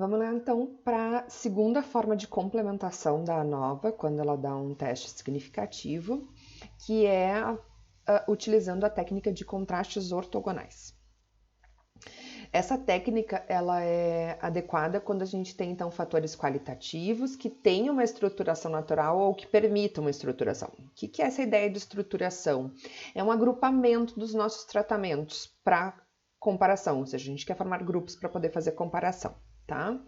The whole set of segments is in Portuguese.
Vamos lá então para a segunda forma de complementação da ANOVA, quando ela dá um teste significativo, que é utilizando a técnica de contrastes ortogonais. Essa técnica ela é adequada quando a gente tem então fatores qualitativos que tenham uma estruturação natural ou que permitam uma estruturação. O que é essa ideia de estruturação? É um agrupamento dos nossos tratamentos para comparação, ou seja, a gente quer formar grupos para poder fazer comparação, tá?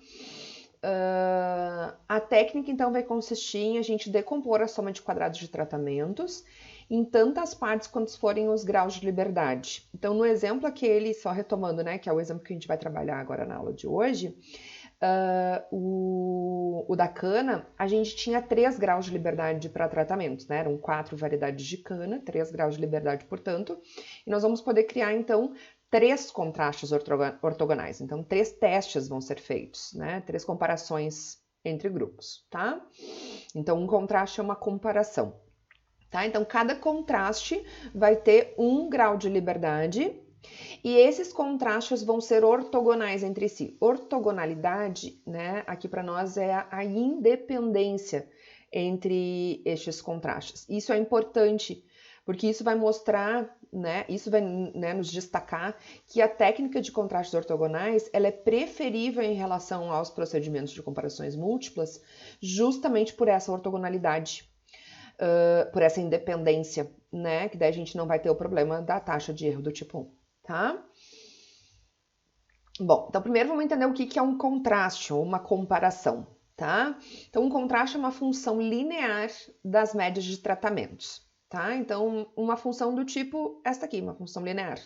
A técnica então vai consistir em a gente decompor a soma de quadrados de tratamentos em tantas partes quantos forem os graus de liberdade. Então, no exemplo aquele, só retomando, né, que é o exemplo que a gente vai trabalhar agora na aula de hoje, o da cana, a gente tinha 3 graus de liberdade para tratamentos, né? Eram 4 variedades de cana, 3 graus de liberdade, portanto, e nós vamos poder criar, então, 3 contrastes ortogonais. Então, 3 testes vão ser feitos, né? 3 comparações entre grupos, tá? Então, um contraste é uma comparação. Tá? Então, cada contraste vai ter 1 grau de liberdade e esses contrastes vão ser ortogonais entre si. Ortogonalidade, né, aqui para nós é a independência entre estes contrastes. Isso é importante, porque isso vai mostrar, né, isso vai, né, nos destacar que a técnica de contrastes ortogonais ela é preferível em relação aos procedimentos de comparações múltiplas, justamente por essa ortogonalidade. Por essa independência, né? Que daí a gente não vai ter o problema da taxa de erro do tipo 1, tá? Bom, então primeiro vamos entender o que é um contraste ou uma comparação, tá? Então um contraste é uma função linear das médias de tratamentos, tá? Então uma função do tipo esta aqui, uma função linear,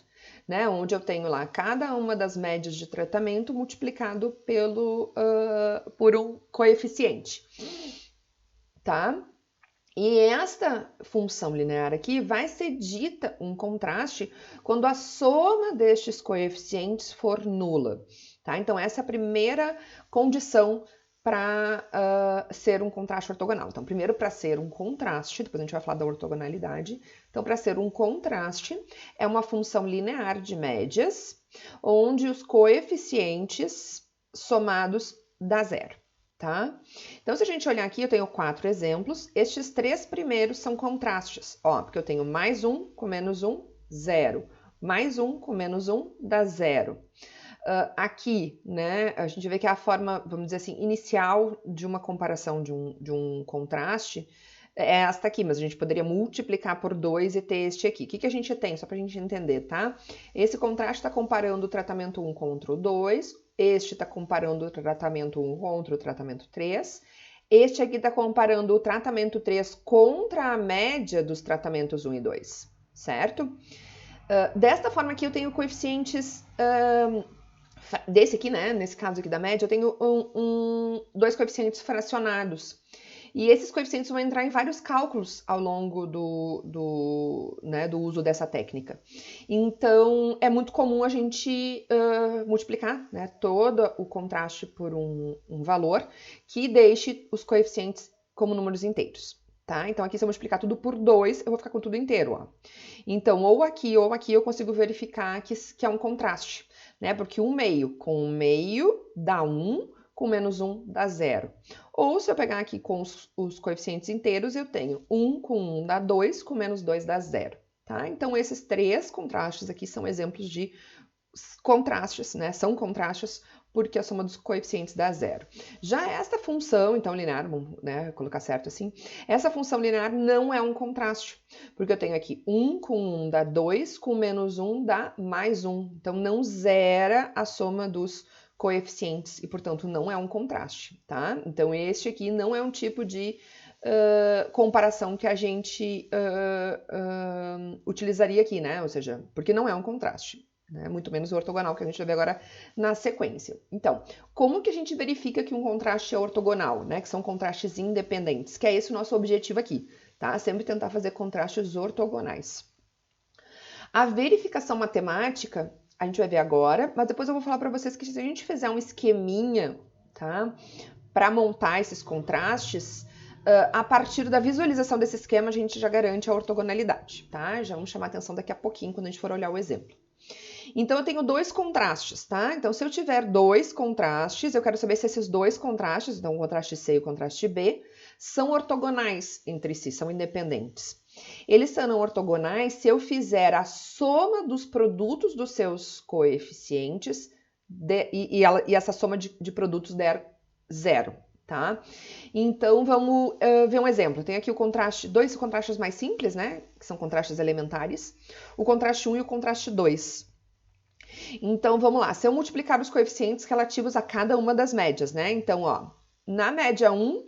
né? Onde eu tenho lá cada uma das médias de tratamento multiplicado por um coeficiente, tá? E esta função linear aqui vai ser dita um contraste quando a soma destes coeficientes for nula, tá? Então, essa é a primeira condição para ser um contraste ortogonal. Então, primeiro, para ser um contraste, depois a gente vai falar da ortogonalidade. Então, para ser um contraste, é uma função linear de médias, onde os coeficientes somados dá zero. Tá? Então, se a gente olhar aqui, eu tenho 4 exemplos. Estes 3 primeiros são contrastes, ó, porque eu tenho mais 1 com menos 1, 0. Mais 1 com menos 1 dá 0. Aqui, né, a gente vê que a forma, vamos dizer assim, inicial de uma comparação de um contraste é esta aqui, mas a gente poderia multiplicar por 2 e ter este aqui. O que a gente tem? Só para a gente entender, tá? Esse contraste está comparando o tratamento 1 contra o 2, este está comparando o tratamento 1 contra o tratamento 3, este aqui está comparando o tratamento 3 contra a média dos tratamentos 1 e 2, certo? Desta forma aqui eu tenho coeficientes... desse aqui, né, nesse caso aqui da média, eu tenho 2 coeficientes fracionados. E esses coeficientes vão entrar em vários cálculos ao longo do uso dessa técnica. Então, é muito comum a gente multiplicar, né, todo o contraste por um valor que deixe os coeficientes como números inteiros. Tá? Então, aqui se eu multiplicar tudo por 2, eu vou ficar com tudo inteiro. Ó. Então, ou aqui eu consigo verificar que é um contraste, né? Porque 1 meio com 1 meio dá 1, com menos 1 dá 0. Ou se eu pegar aqui com os coeficientes inteiros, eu tenho 1 com 1 dá 2, com menos 2 dá 0. Tá? Então, esses 3 contrastes aqui são exemplos de contrastes, né? São contrastes porque a soma dos coeficientes dá 0. Já esta função, então, linear, vamos, né, colocar certo assim, essa função linear não é um contraste, porque eu tenho aqui 1 com 1 dá 2, com menos 1 dá mais 1. Então, não zera a soma dos coeficientes e, portanto, não é um contraste, tá? Então, este aqui não é um tipo de comparação que a gente utilizaria aqui, né? Ou seja, porque não é um contraste. Né? Muito menos o ortogonal, que a gente vai ver agora na sequência. Então, como que a gente verifica que um contraste é ortogonal, né? Que são contrastes independentes, que é esse o nosso objetivo aqui, tá? Sempre tentar fazer contrastes ortogonais. A verificação matemática, a gente vai ver agora, mas depois eu vou falar para vocês que se a gente fizer um esqueminha, tá? Para montar esses contrastes, a partir da visualização desse esquema, a gente já garante a ortogonalidade, tá? Já vamos chamar atenção daqui a pouquinho, quando a gente for olhar o exemplo. Então, eu tenho dois contrastes, tá? Então, se eu tiver dois contrastes, eu quero saber se esses dois contrastes, então o contraste C e o contraste B, são ortogonais entre si, são independentes. Eles serão ortogonais se eu fizer a soma dos produtos dos seus coeficientes e essa soma de produtos der zero, tá? Então, vamos ver um exemplo. Tem aqui dois contrastes mais simples, né? Que são contrastes elementares. O contraste 1 e o contraste 2. Então, vamos lá. Se eu multiplicar os coeficientes relativos a cada uma das médias, né? Então, ó, na média 1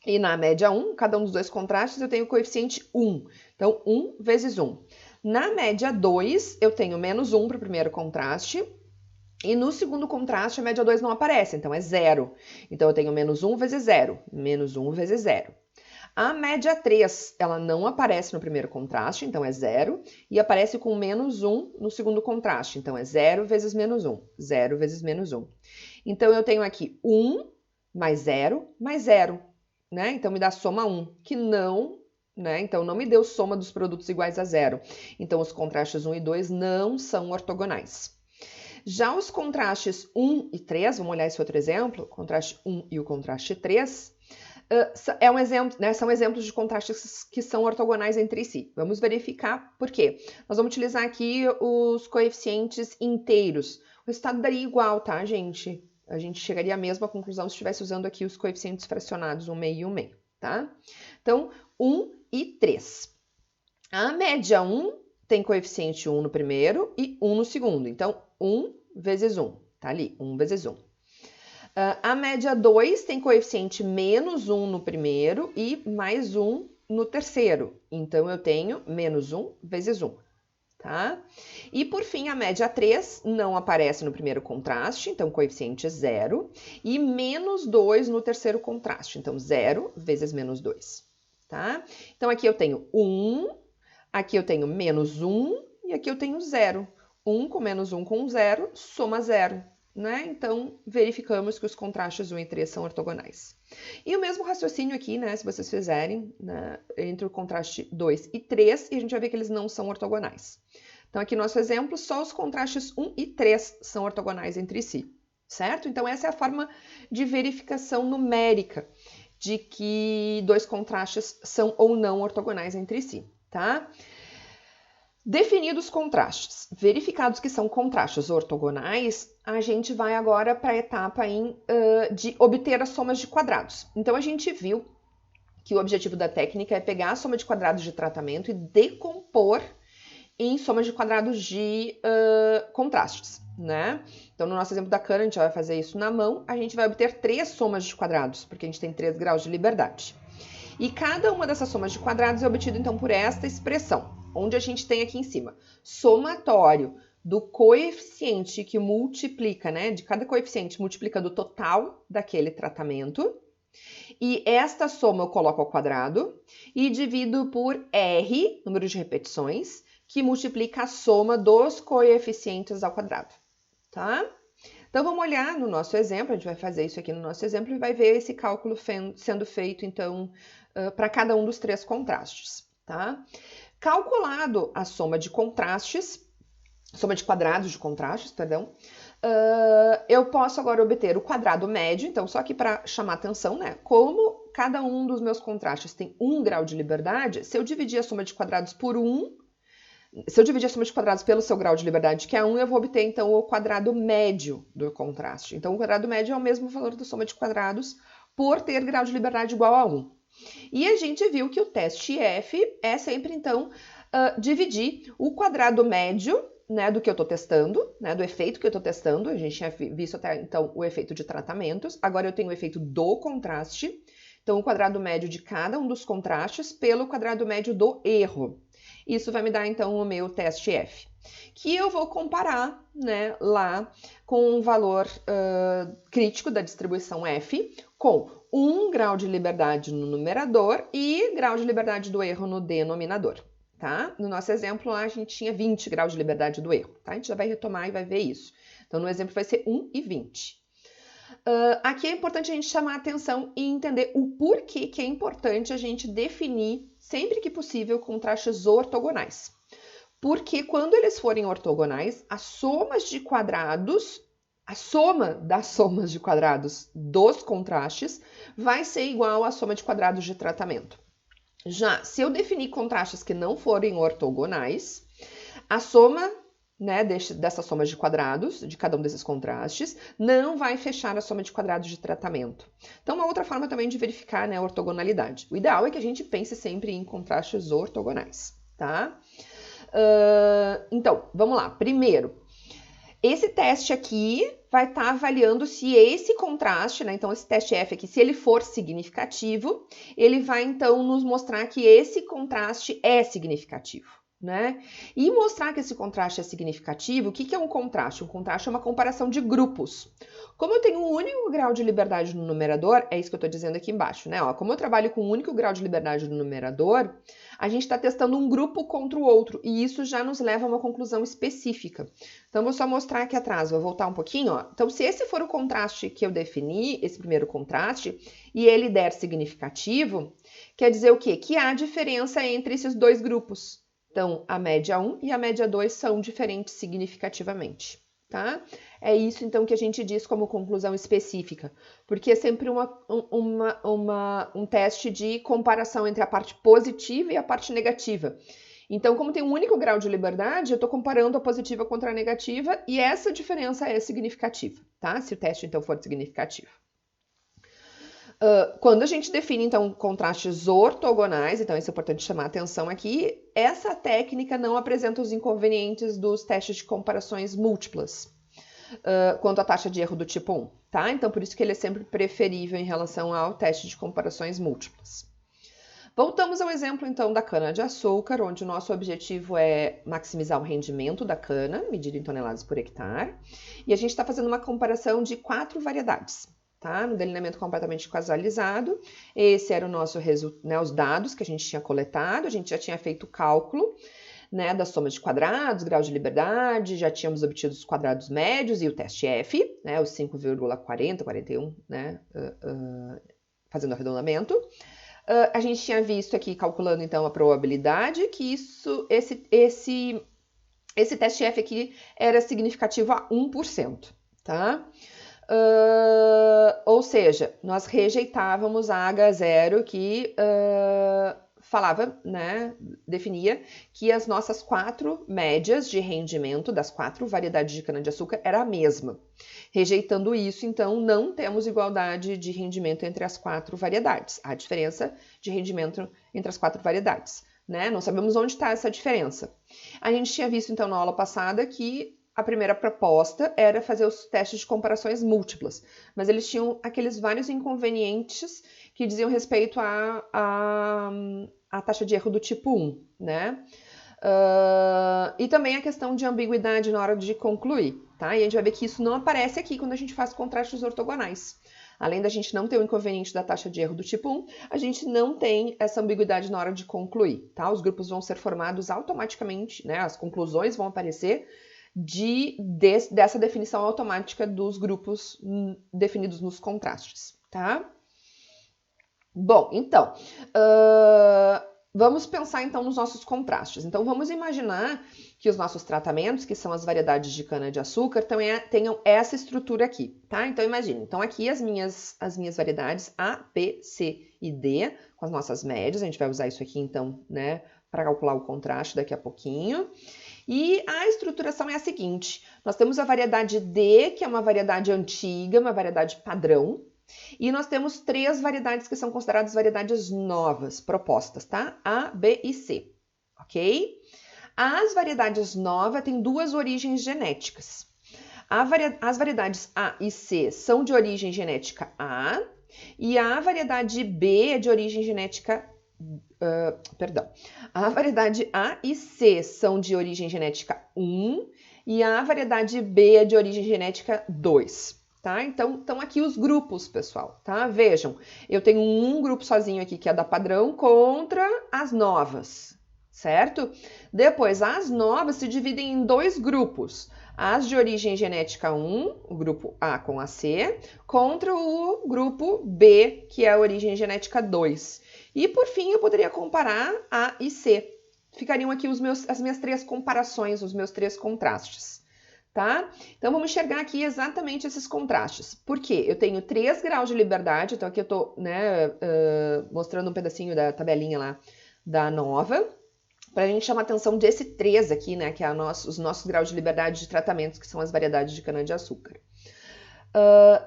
e na média 1, cada um dos dois contrastes, eu tenho o coeficiente 1. Então, 1 vezes 1. Na média 2, eu tenho menos 1 para o primeiro contraste. E no segundo contraste, a média 2 não aparece, então é 0. Então, eu tenho menos 1 vezes 0. Menos 1 vezes 0. A média 3, ela não aparece no primeiro contraste, então é 0, e aparece com menos 1 no segundo contraste, então é 0 vezes menos 1, 0 vezes menos 1. Então, eu tenho aqui 1 mais 0, né? Então, me dá soma 1, que não, né? Então, não me deu soma dos produtos iguais a 0. Então, os contrastes 1 e 2 não são ortogonais. Já os contrastes 1 e 3, vamos olhar esse outro exemplo, o contraste 1 e o contraste 3, é um exemplo, né? São exemplos de contrastes que são ortogonais entre si. Vamos verificar por quê. Nós vamos utilizar aqui os coeficientes inteiros. O resultado daria igual, tá, gente? A gente chegaria à mesma conclusão se estivesse usando aqui os coeficientes fracionados, 1 meio e 1 meio, tá? Então, 1 e 3. A média 1 tem coeficiente 1 no primeiro e 1 no segundo. Então, 1 vezes 1, tá ali, 1 vezes 1. A média 2 tem coeficiente menos 1 no primeiro e mais 1 no terceiro. Então, eu tenho menos 1 vezes 1, tá? E, por fim, a média 3 não aparece no primeiro contraste, então, coeficiente é 0. E menos 2 no terceiro contraste, então, 0 vezes menos 2, tá? Então, aqui eu tenho 1, aqui eu tenho menos 1 e aqui eu tenho 0. 1 com menos 1 com 0, soma 0. Né? Então, verificamos que os contrastes 1 e 3 são ortogonais. E o mesmo raciocínio aqui, né, se vocês fizerem, né, entre o contraste 2 e 3, e a gente vai ver que eles não são ortogonais. Então, aqui no nosso exemplo, só os contrastes 1 e 3 são ortogonais entre si, certo? Então, essa é a forma de verificação numérica de que dois contrastes são ou não ortogonais entre si, tá? Definidos os contrastes, verificados que são contrastes ortogonais, a gente vai agora para a etapa de obter as somas de quadrados. Então, a gente viu que o objetivo da técnica é pegar a soma de quadrados de tratamento e decompor em somas de quadrados de contrastes, né? Então, no nosso exemplo da cana, a gente vai fazer isso na mão, a gente vai obter 3 somas de quadrados, porque a gente tem 3 graus de liberdade. E cada uma dessas somas de quadrados é obtido, então, por esta expressão, onde a gente tem aqui em cima somatório do coeficiente que multiplica, né? De cada coeficiente multiplicando o total daquele tratamento. E esta soma eu coloco ao quadrado e divido por R, número de repetições, que multiplica a soma dos coeficientes ao quadrado, tá? Então, vamos olhar no nosso exemplo, a gente vai fazer isso aqui no nosso exemplo e vai ver esse cálculo sendo feito, então, para cada um dos 3 contrastes, tá? Calculado a soma de contrastes, soma de quadrados de contrastes, perdão, eu posso agora obter o quadrado médio, então só aqui para chamar atenção, né? Como cada um dos meus contrastes tem 1 grau de liberdade, se eu dividir a soma de quadrados por 1, se eu dividir a soma de quadrados pelo seu grau de liberdade, que é 1, eu vou obter, então, o quadrado médio do contraste. Então, o quadrado médio é o mesmo valor da soma de quadrados por ter grau de liberdade igual a 1. E a gente viu que o teste F é sempre, então, dividir o quadrado médio, né, do que eu estou testando, né, do efeito que eu estou testando. A gente tinha visto até, então, o efeito de tratamentos. Agora eu tenho o efeito do contraste. Então, o quadrado médio de cada um dos contrastes pelo quadrado médio do erro. Isso vai me dar, então, o meu teste F, que eu vou comparar, né, lá com o valor crítico da distribuição F com 1 grau de liberdade no numerador e grau de liberdade do erro no denominador, tá? No nosso exemplo, lá a gente tinha 20 graus de liberdade do erro, tá? A gente já vai retomar e vai ver isso. Então, no exemplo vai ser 1 e 20. Aqui é importante a gente chamar a atenção e entender o porquê que é importante a gente definir, sempre que possível, contrastes ortogonais. porque quando eles forem ortogonais, a soma das somas de quadrados dos contrastes vai ser igual à soma de quadrados de tratamento. Já se eu definir contrastes que não forem ortogonais, a soma, né, dessa soma de quadrados, de cada um desses contrastes, não vai fechar a soma de quadrados de tratamento. Então, uma outra forma também de verificar, né, a ortogonalidade. O ideal é que a gente pense sempre em contrastes ortogonais, tá? Então, vamos lá. Primeiro, esse teste aqui vai estar avaliando se esse contraste, né? Então, esse teste F aqui, se ele for significativo, ele vai, então, nos mostrar que esse contraste é significativo, né? E mostrar que esse contraste é significativo, o que é um contraste? Um contraste é uma comparação de grupos. Como eu tenho um único grau de liberdade no numerador, é isso que eu estou dizendo aqui embaixo, né? Ó, como eu trabalho com um único grau de liberdade no numerador, a gente está testando um grupo contra o outro, e isso já nos leva a uma conclusão específica. Então, vou só mostrar aqui atrás, vou voltar um pouquinho, ó. Então, se esse for o contraste que eu defini, esse primeiro contraste, e ele der significativo, quer dizer o quê? Que há diferença entre esses dois grupos. Então, a média 1 e a média 2 são diferentes significativamente, tá? É isso, então, que a gente diz como conclusão específica, porque é sempre um teste de comparação entre a parte positiva e a parte negativa. Então, como tem um único grau de liberdade, eu estou comparando a positiva contra a negativa e essa diferença é significativa, tá? Se o teste, então, for significativo. Quando a gente define, então, contrastes ortogonais, então isso é importante chamar a atenção aqui, essa técnica não apresenta os inconvenientes dos testes de comparações múltiplas, quanto à taxa de erro do tipo 1, tá? Então, por isso que ele é sempre preferível em relação ao teste de comparações múltiplas. Voltamos ao exemplo, então, da cana-de-açúcar, onde o nosso objetivo é maximizar o rendimento da cana, medido em toneladas por hectare, e a gente está fazendo uma comparação de 4 variedades. Tá? No delineamento completamente casualizado, esse era o nosso resultado, né, os dados que a gente tinha coletado, a gente já tinha feito o cálculo, né, das somas de quadrados, grau de liberdade, já tínhamos obtido os quadrados médios e o teste F, né, os 5,40, 41, né, fazendo o arredondamento. A gente tinha visto aqui, calculando então a probabilidade, que esse teste F aqui era significativo a 1%, tá? Ou seja, nós rejeitávamos a H0 que falava, né, definia que as nossas 4 médias de rendimento das 4 variedades de cana-de-açúcar era a mesma. Rejeitando isso, então, não temos igualdade de rendimento entre as 4 variedades. Há diferença de rendimento entre as 4 variedades, né? Não sabemos onde está essa diferença. A gente tinha visto, então, na aula passada que a primeira proposta era fazer os testes de comparações múltiplas, mas eles tinham aqueles vários inconvenientes que diziam respeito à taxa de erro do tipo 1, né? E também a questão de ambiguidade na hora de concluir, tá? E a gente vai ver que isso não aparece aqui quando a gente faz contrastes ortogonais. Além da gente não ter o inconveniente da taxa de erro do tipo 1, a gente não tem essa ambiguidade na hora de concluir, tá? Os grupos vão ser formados automaticamente, né? As conclusões vão aparecer dessa definição automática dos grupos definidos nos contrastes, tá? Bom, então, vamos pensar então nos nossos contrastes. Então, vamos imaginar que os nossos tratamentos, que são as variedades de cana-de-açúcar, tenham essa estrutura aqui, tá? Então, imagine. Então, aqui as minhas variedades A, B, C e D, com as nossas médias. A gente vai usar isso aqui, então, né, para calcular o contraste daqui a pouquinho. E a estruturação é a seguinte: nós temos a variedade D, que é uma variedade antiga, uma variedade padrão, e nós temos 3 variedades que são consideradas variedades novas, propostas, tá? A, B e C, ok? As variedades novas têm 2 origens genéticas. As variedades A e C são de origem genética A, e a variedade B é de origem genética A variedade A e C são de origem genética 1 e a variedade B é de origem genética 2, tá? Então, estão aqui os grupos, pessoal, tá? Vejam, eu tenho um grupo sozinho aqui que é da padrão contra as novas, certo? Depois, as novas se dividem em 2 grupos. As de origem genética 1, o grupo A com a C, contra o grupo B, que é a origem genética 2. E, por fim, eu poderia comparar A e C, ficariam aqui as minhas três comparações, os meus três contrastes, tá? Então, vamos enxergar aqui exatamente esses contrastes. Por quê? Eu tenho 3 graus de liberdade, então aqui eu tô, né, mostrando um pedacinho da tabelinha lá da nova, para a gente chamar a atenção desse 3 aqui, né, que é os nossos graus de liberdade de tratamentos, que são as variedades de cana-de-açúcar.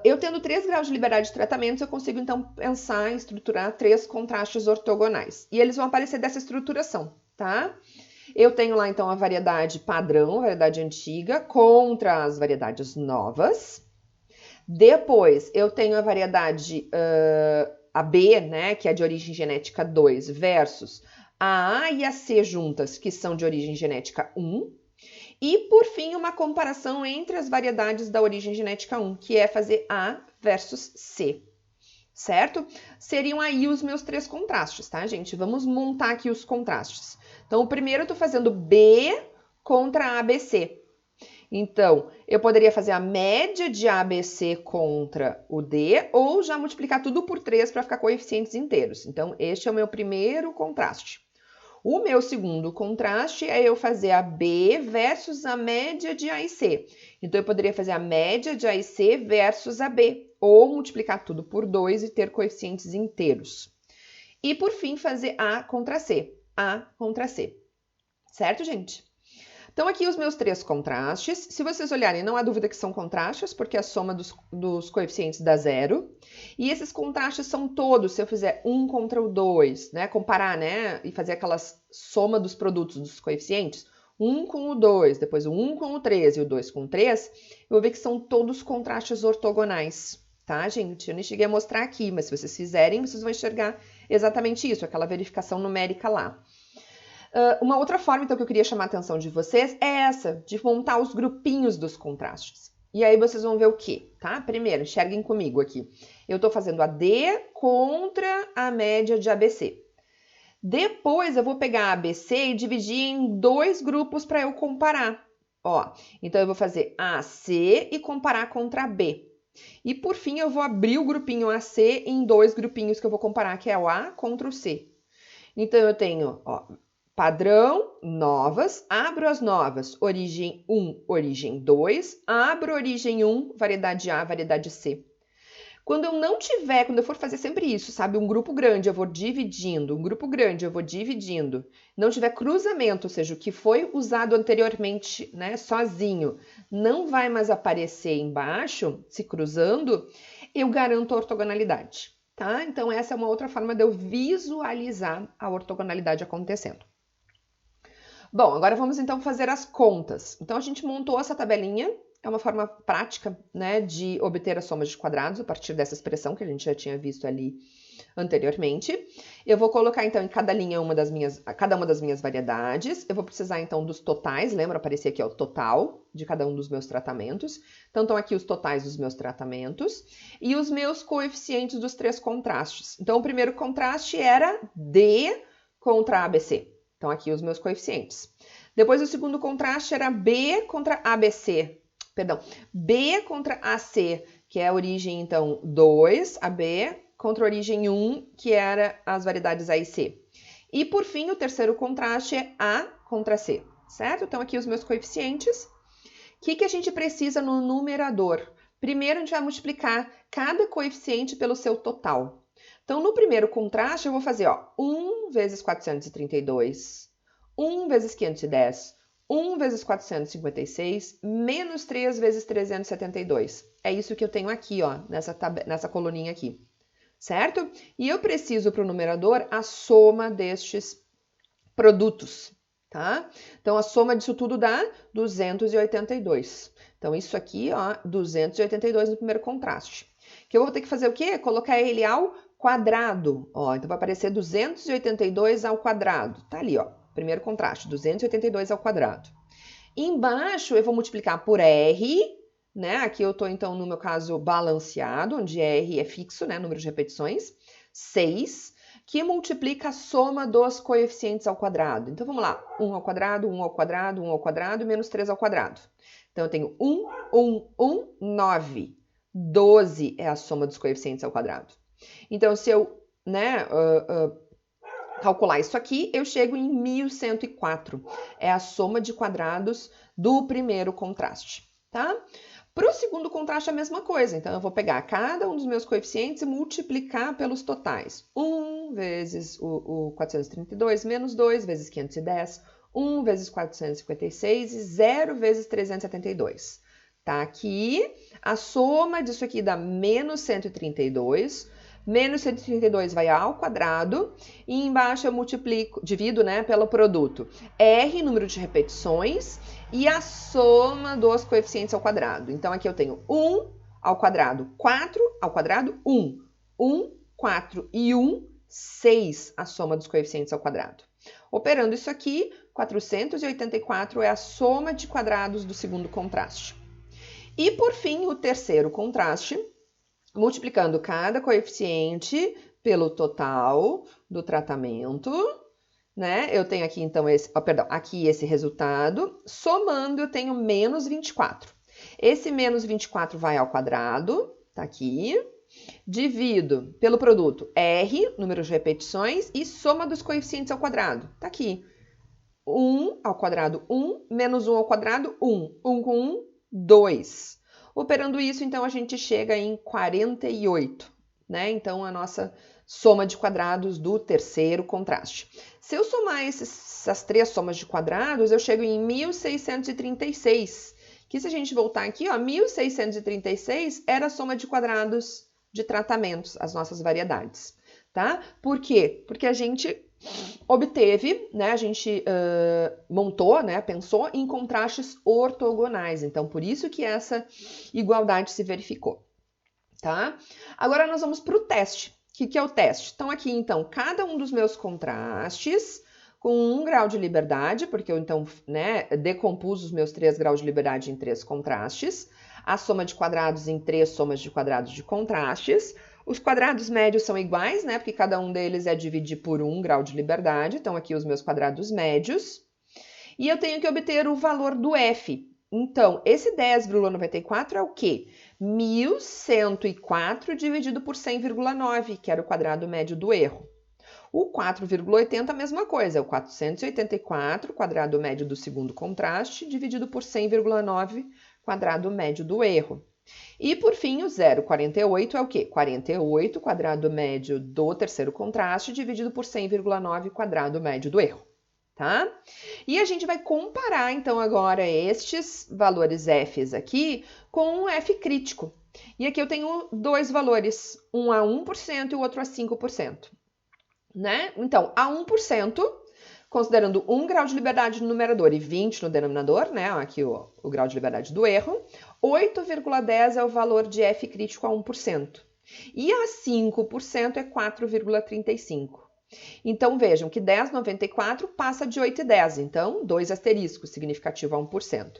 Eu tendo 3 graus de liberdade de tratamentos, eu consigo então pensar em estruturar 3 contrastes ortogonais. E eles vão aparecer dessa estruturação, tá? Eu tenho lá então a variedade padrão, a variedade antiga, contra as variedades novas. Depois eu tenho a variedade a B, né, que é de origem genética 2, versus a A e a C juntas, que são de origem genética 1. E, por fim, uma comparação entre as variedades da origem genética 1, que é fazer A versus C, certo? Seriam aí os meus 3 contrastes, tá, gente? Vamos montar aqui os contrastes. Então, o primeiro eu tô fazendo B contra ABC. Então, eu poderia fazer a média de ABC contra o D, ou já multiplicar tudo por 3 para ficar coeficientes inteiros. Então, este é o meu primeiro contraste. O meu segundo contraste é eu fazer a B versus a média de A e C. Então, eu poderia fazer a média de A e C versus a B, ou multiplicar tudo por 2 e ter coeficientes inteiros. E, por fim, fazer A contra C. A contra C. Certo, gente? Então, aqui os meus 3 contrastes. Se vocês olharem, não há dúvida que são contrastes, porque a soma dos coeficientes dá 0. E esses contrastes são todos, se eu fizer 1 contra o 2, né, comparar, né, e fazer aquela soma dos produtos dos coeficientes, 1 com o 2, depois o 1 com o 3 e o 2 com o 3, eu vou ver que são todos contrastes ortogonais, tá, gente? Eu nem cheguei a mostrar aqui, mas se vocês fizerem, vocês vão enxergar exatamente isso, aquela verificação numérica lá. Uma outra forma, então, que eu queria chamar a atenção de vocês é essa, de montar os grupinhos dos contrastes. E aí vocês vão ver o quê, tá? Primeiro, enxerguem comigo aqui. Eu tô fazendo a D contra a média de ABC. Depois, eu vou pegar a ABC e dividir em 2 grupos para eu comparar. Ó, então, eu vou fazer AC e comparar contra a B. E, por fim, eu vou abrir o grupinho AC em 2 grupinhos que eu vou comparar, que é o A contra o C. Então, eu tenho, ó, padrão, novas, abro as novas, origem 1, origem 2, abro origem 1, variedade A, variedade C. Quando eu for fazer sempre isso, sabe, um grupo grande eu vou dividindo, um grupo grande eu vou dividindo, não tiver cruzamento, ou seja, o que foi usado anteriormente, né, sozinho, não vai mais aparecer embaixo, se cruzando, eu garanto a ortogonalidade, tá? Então, essa é uma outra forma de eu visualizar a ortogonalidade acontecendo. Bom, agora vamos então fazer as contas. Então, a gente montou essa tabelinha, é uma forma prática, né, de obter a soma de quadrados a partir dessa expressão que a gente já tinha visto ali anteriormente. Eu vou colocar então em cada linha cada uma das minhas variedades. Eu vou precisar então dos totais, lembra? Aparecia aqui ó, o total de cada um dos meus tratamentos. Então, estão aqui os totais dos meus tratamentos e os meus coeficientes dos 3 contrastes. Então, o primeiro contraste era D contra ABC. Então, aqui os meus coeficientes. Depois, o segundo contraste era B contra ABC. Perdão, B contra AC, que é a origem, então, 2, AB, contra a origem 1, que era as variedades A e C. E, por fim, o terceiro contraste é A contra C, certo? Então, aqui os meus coeficientes. O que a gente precisa no numerador? Primeiro, a gente vai multiplicar cada coeficiente pelo seu total. Então, no primeiro contraste, eu vou fazer, ó, 1 vezes 432, 1 vezes 510, 1 vezes 456, menos 3 vezes 372. É isso que eu tenho aqui, ó, nessa coluninha aqui, certo? E eu preciso para o numerador a soma destes produtos, tá? Então, a soma disso tudo dá 282. Então, isso aqui, ó, 282 no primeiro contraste. Que eu vou ter que fazer o quê? Colocar ele ao quadrado, ó. Então, vai aparecer 282 ao quadrado. Tá ali, ó. Primeiro contraste, 282 ao quadrado. Embaixo, eu vou multiplicar por R, né? Aqui eu tô, então, no meu caso, balanceado, onde R é fixo, né? Número de repetições. 6, que multiplica a soma dos coeficientes ao quadrado. Então, vamos lá. 1 ao quadrado, 1 ao quadrado, 1 ao quadrado e menos 3 ao quadrado. Então, eu tenho 9. 12 é a soma dos coeficientes ao quadrado. Então, se eu, né, calcular isso aqui, eu chego em 1104. É a soma de quadrados do primeiro contraste, tá? Para o segundo contraste, a mesma coisa. Então, eu vou pegar cada um dos meus coeficientes e multiplicar pelos totais. 1 vezes o 432 menos 2 vezes 510. 1 vezes 456 e 0 vezes 372. Tá aqui. A soma disso aqui dá menos 132. Menos 132 vai ao quadrado. E embaixo eu divido, né, pelo produto. R, número de repetições, e a soma dos coeficientes ao quadrado. Então, aqui eu tenho 1 ao quadrado, 4 ao quadrado, 1. 1, 4 e 1, 6 a soma dos coeficientes ao quadrado. Operando isso aqui, 484 é a soma de quadrados do segundo contraste. E, por fim, o terceiro contraste, multiplicando cada coeficiente pelo total do tratamento, né? Eu tenho aqui, então, aqui esse resultado. Somando, eu tenho menos 24. Esse menos 24 vai ao quadrado, tá aqui. Divido pelo produto R, número de repetições, e soma dos coeficientes ao quadrado, tá aqui. 1 ao quadrado, 1, menos 1 ao quadrado, 1. 1 com 1, 2. Operando isso, então, a gente chega em 48, né? Então, a nossa soma de quadrados do terceiro contraste. Se eu somar essas três somas de quadrados, eu chego em 1636, que se a gente voltar aqui, ó, 1636 era a soma de quadrados de tratamentos, as nossas variedades, tá? Por quê? Porque a gente obteve, né, a gente montou, né, pensou em contrastes ortogonais, então por isso que essa igualdade se verificou, tá? Agora nós vamos para o teste. O que é o teste? Então aqui, então, cada um dos meus contrastes com 1 grau de liberdade, porque eu, então, né, decompus os meus 3 graus de liberdade em 3 contrastes, a soma de quadrados em 3 somas de quadrados de contrastes. Os quadrados médios são iguais, né, porque cada um deles é dividido por 1 grau de liberdade, então aqui os meus quadrados médios. E eu tenho que obter o valor do F. Então, esse 10,94 é o quê? 1.104 dividido por 100,9, que era o quadrado médio do erro. O 4,80 a mesma coisa, é o 484, quadrado médio do segundo contraste, dividido por 100,9, quadrado médio do erro. E, por fim, o 0,48 é o quê? 48, quadrado médio do terceiro contraste, dividido por 100,9, quadrado médio do erro. Tá? E a gente vai comparar, então, agora estes valores Fs aqui com o F crítico. E aqui eu tenho dois valores, um a 1% e o outro a 5%. Né? Então, a 1%, considerando 1 grau de liberdade no numerador e 20 no denominador, né? Aqui o grau de liberdade do erro, 8,10 é o valor de F crítico a 1%. E a 5% é 4,35. Então, vejam que 10,94 passa de 8,10, então 2 asteriscos, significativo a 1%.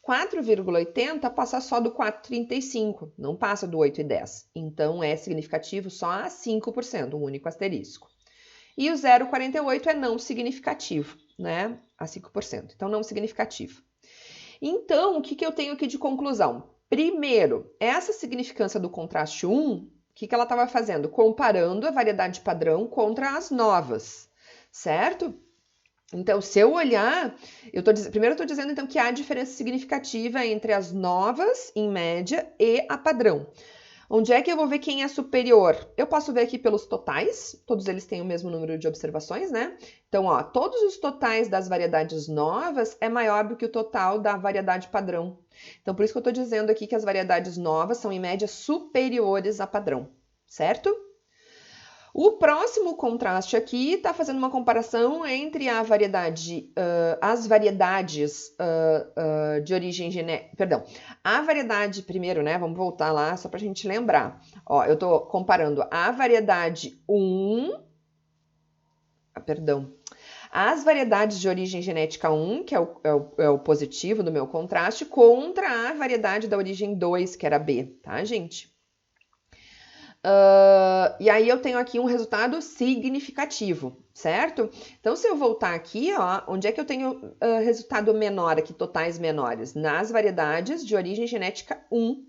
4,80 passa só do 4,35, não passa do 8,10. Então, é significativo só a 5%, um único asterisco. E o 0,48 é não significativo, né? A 5%, então não significativo. Então, o que eu tenho aqui de conclusão? Primeiro, essa significância do contraste 1, o que ela estava fazendo? Comparando a variedade padrão contra as novas, certo? Então, se eu olhar, primeiro eu estou dizendo então que há diferença significativa entre as novas, em média, e a padrão. Onde é que eu vou ver quem é superior? Eu posso ver aqui pelos totais, todos eles têm o mesmo número de observações, né? Então, ó, todos os totais das variedades novas é maior do que o total da variedade padrão. Então, por isso que eu estou dizendo aqui que as variedades novas são, em média, superiores a padrão, certo? O próximo contraste aqui está fazendo uma comparação entre a variedade, as variedades de origem genética, perdão, a variedade primeiro, né, vamos voltar lá só para a gente lembrar. Ó, eu estou comparando a variedade 1, as variedades de origem genética 1, que é o positivo do meu contraste, contra a variedade da origem 2, que era B, tá, gente? E aí eu tenho aqui um resultado significativo, certo? Então, se eu voltar aqui, ó, onde é que eu tenho resultado menor aqui, totais menores? Nas variedades de origem genética 1.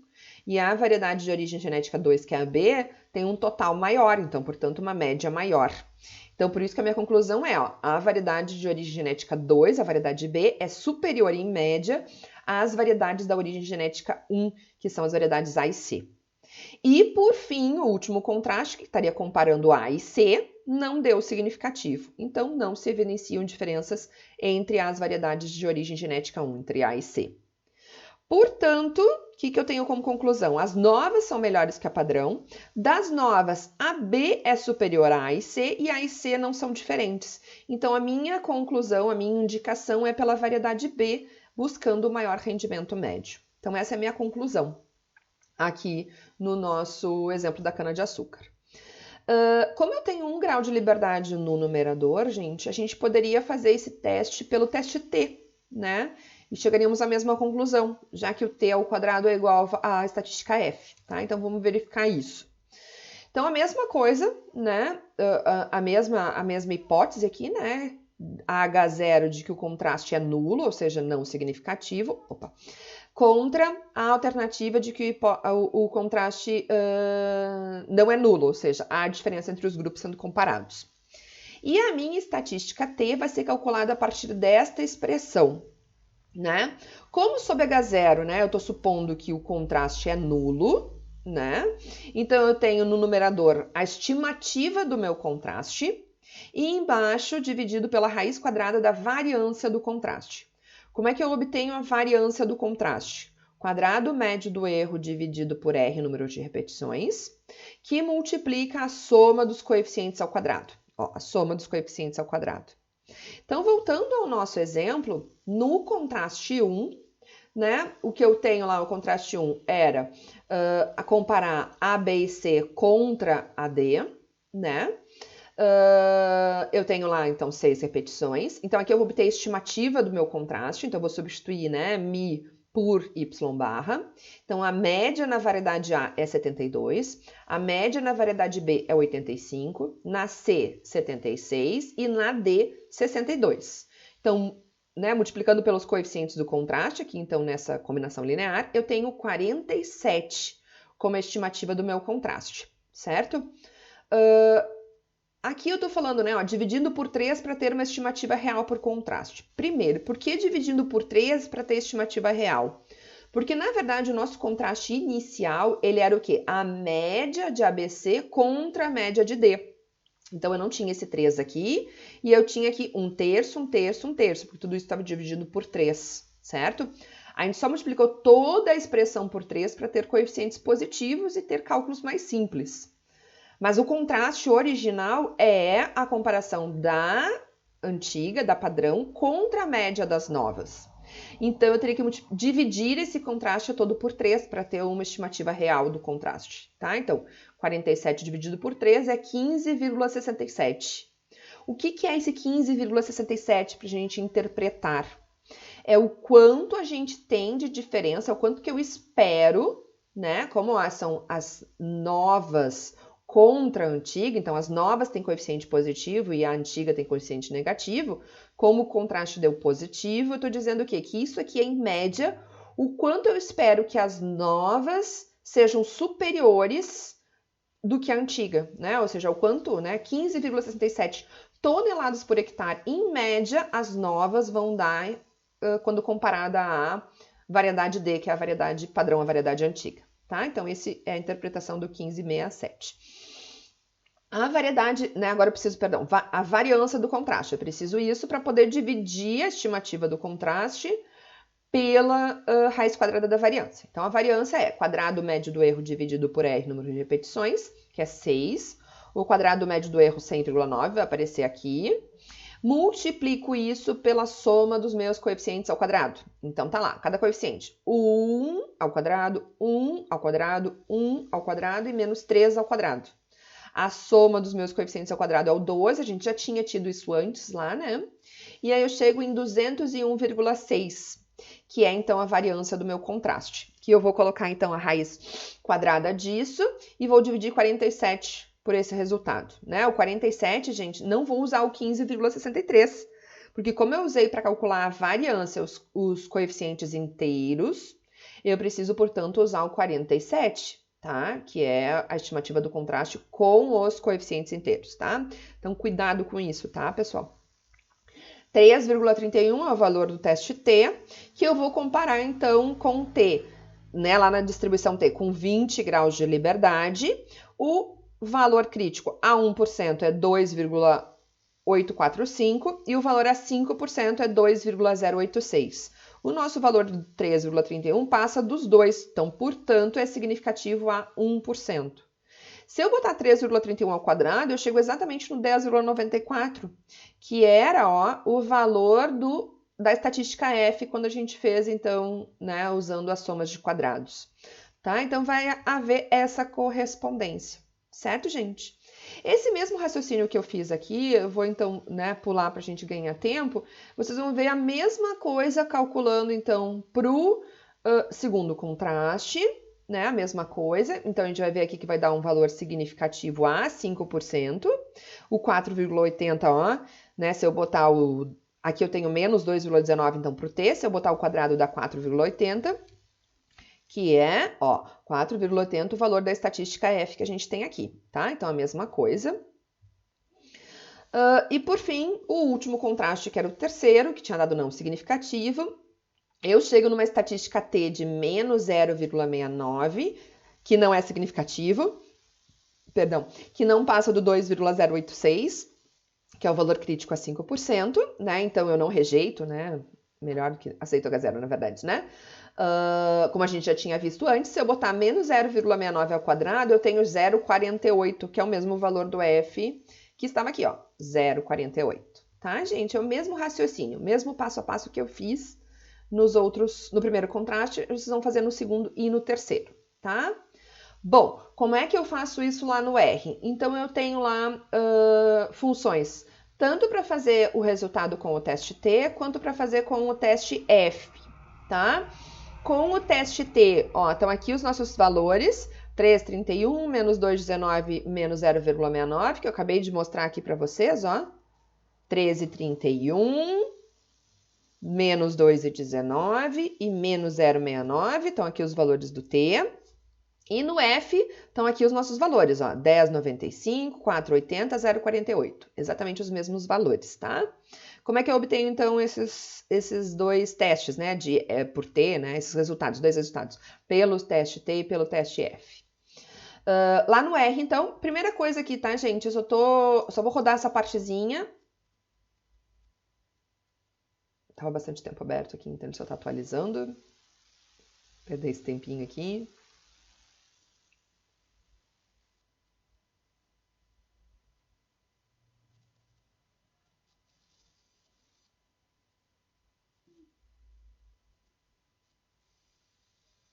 E a variedade de origem genética 2, que é a B, tem um total maior, então, portanto, uma média maior. Então, por isso que a minha conclusão é, ó, a variedade de origem genética 2, a variedade B, é superior em média às variedades da origem genética 1, que são as variedades A e C. E, por fim, o último contraste, que estaria comparando A e C, não deu significativo. Então, não se evidenciam diferenças entre as variedades de origem genética 1, entre A e C. Portanto, o que eu tenho como conclusão? As novas são melhores que a padrão. Das novas, a B é superior a A e C e A e C não são diferentes. Então, a minha conclusão, a minha indicação é pela variedade B, buscando o maior rendimento médio. Então, essa é a minha conclusão aqui no nosso exemplo da cana-de-açúcar. Como eu tenho 1 grau de liberdade no numerador, gente, a gente poderia fazer esse teste pelo teste T, né? E chegaríamos à mesma conclusão, já que o T ao quadrado é igual à estatística F, tá? Então, vamos verificar isso. Então, a mesma coisa, né? A mesma hipótese aqui, né? H0 de que o contraste é nulo, ou seja, não significativo. Contra a alternativa de que o contraste não é nulo, ou seja, há diferença entre os grupos sendo comparados. E a minha estatística T vai ser calculada a partir desta expressão, né? Como sob H0, né, eu estou supondo que o contraste é nulo, né? Então, eu tenho no numerador a estimativa do meu contraste e embaixo dividido pela raiz quadrada da variância do contraste. Como é que eu obtenho a variância do contraste? Quadrado médio do erro dividido por R, número de repetições, que multiplica a soma dos coeficientes ao quadrado. Ó, a soma dos coeficientes ao quadrado. Então, voltando ao nosso exemplo, no contraste 1, né, o que eu tenho lá, o contraste 1, era a comparar A, B e C contra a D, né? Eu tenho lá, então, 6 repetições. Então, aqui eu vou obter a estimativa do meu contraste. Então, eu vou substituir, né, Mi por Y barra. Então, a média na variedade A é 72. A média na variedade B é 85. Na C, 76. E na D, 62. Então, né, multiplicando pelos coeficientes do contraste, aqui, então, nessa combinação linear, eu tenho 47 como a estimativa do meu contraste, certo? Aqui eu tô falando, né, ó, dividindo por 3 para ter uma estimativa real por contraste. Primeiro, por que dividindo por 3 para ter estimativa real? Porque, na verdade, o nosso contraste inicial, ele era o quê? A média de ABC contra a média de D. Então, eu não tinha esse 3 aqui, e eu tinha aqui 1/3, 1/3, 1/3, porque tudo isso estava dividido por 3, certo? A gente só multiplicou toda a expressão por 3 para ter coeficientes positivos e ter cálculos mais simples. Mas o contraste original é a comparação da antiga, da padrão, contra a média das novas. Então, eu teria que dividir esse contraste todo por 3 para ter uma estimativa real do contraste, tá? Então, 47 dividido por 3 é 15,67. O que é esse 15,67 para a gente interpretar? É o quanto a gente tem de diferença, é o quanto que eu espero, né? Como são as novas contra a antiga, então as novas têm coeficiente positivo e a antiga tem coeficiente negativo, como o contraste deu positivo, eu estou dizendo o quê? Que isso aqui é, em média, o quanto eu espero que as novas sejam superiores do que a antiga, né? Ou seja, o quanto, né? 15,67 toneladas por hectare, em média, as novas vão dar quando comparada à variedade D, que é a variedade padrão, a variedade antiga. Tá? Então, essa é a interpretação do 1567. A variedade, né? Agora eu preciso, perdão, a variância do contraste. Eu preciso isso para poder dividir a estimativa do contraste pela raiz quadrada da variância. Então, a variância é quadrado médio do erro dividido por R, número de repetições, que é 6. O quadrado médio do erro, 100,9, vai aparecer aqui. Multiplico isso pela soma dos meus coeficientes ao quadrado. Então, tá lá, cada coeficiente. 1 ao quadrado, 1 ao quadrado, 1 ao quadrado e menos 3 ao quadrado. A soma dos meus coeficientes ao quadrado é o 12, a gente já tinha tido isso antes lá, né? E aí eu chego em 201,6, que é, então, a variância do meu contraste. Que eu vou colocar, então, a raiz quadrada disso e vou dividir 47 por esse resultado, né? O 47, gente, não vou usar o 15,63, porque como eu usei para calcular a variância, os coeficientes inteiros, eu preciso, portanto, usar o 47, tá? Que é a estimativa do contraste com os coeficientes inteiros, tá? Então, cuidado com isso, tá, pessoal? 3,31 é o valor do teste T, que eu vou comparar, então, com T, né, lá na distribuição T, com 20 graus de liberdade. O valor crítico a 1% é 2,845 e o valor a 5% é 2,086. O nosso valor de 3,31 passa dos dois, então, portanto, é significativo a 1%. Se eu botar 3,31 ao quadrado, eu chego exatamente no 10,94, que era, ó, o valor da estatística F quando a gente fez, então, né, usando as somas de quadrados. Tá? Então, vai haver essa correspondência, certo, gente? Esse mesmo raciocínio que eu fiz aqui, eu vou, então, né, pular para a gente ganhar tempo, vocês vão ver a mesma coisa calculando, então, para o segundo contraste, né, a mesma coisa. Então, a gente vai ver aqui que vai dar um valor significativo a 5%. O 4,80, ó, né, se eu botar o... Aqui eu tenho menos 2,19, então, para o T. Se eu botar o quadrado dá 4,80, que é, ó, 4,80 o valor da estatística F que a gente tem aqui, tá? Então, a mesma coisa. E, por fim, o último contraste, que era o terceiro, que tinha dado não significativo, eu chego numa estatística T de menos 0,69, que não é significativo, perdão, que não passa do 2,086, que é o valor crítico a 5%, né? Então, eu não rejeito, né? Melhor do que aceito H0, na verdade, né? Como a gente já tinha visto antes, se eu botar menos 0,69 ao quadrado, eu tenho 0,48, que é o mesmo valor do F, que estava aqui, ó, 0,48, tá, gente? É o mesmo raciocínio, mesmo passo a passo que eu fiz no primeiro contraste, vocês vão fazer no segundo e no terceiro, tá? Bom, como é que eu faço isso lá no R? Então, eu tenho lá funções, tanto para fazer o resultado com o teste T, quanto para fazer com o teste F, tá? Com o teste T, ó, estão aqui os nossos valores, 3,31, menos 2,19, menos 0,69, que eu acabei de mostrar aqui para vocês, ó. 13,31, menos 2,19 e menos 0,69, estão aqui os valores do T. E no F, estão aqui os nossos valores, ó, 10,95, 4,80, 0,48. Exatamente os mesmos valores, tá? Como é que eu obtenho, então, esses dois testes, né, por T, né, esses resultados, dois resultados, pelo teste T e pelo teste F? Lá no R, então, primeira coisa aqui, tá, gente? Eu só vou rodar essa partezinha. Tava bastante tempo aberto aqui, então deixa eu estar atualizando. Perder esse tempinho aqui.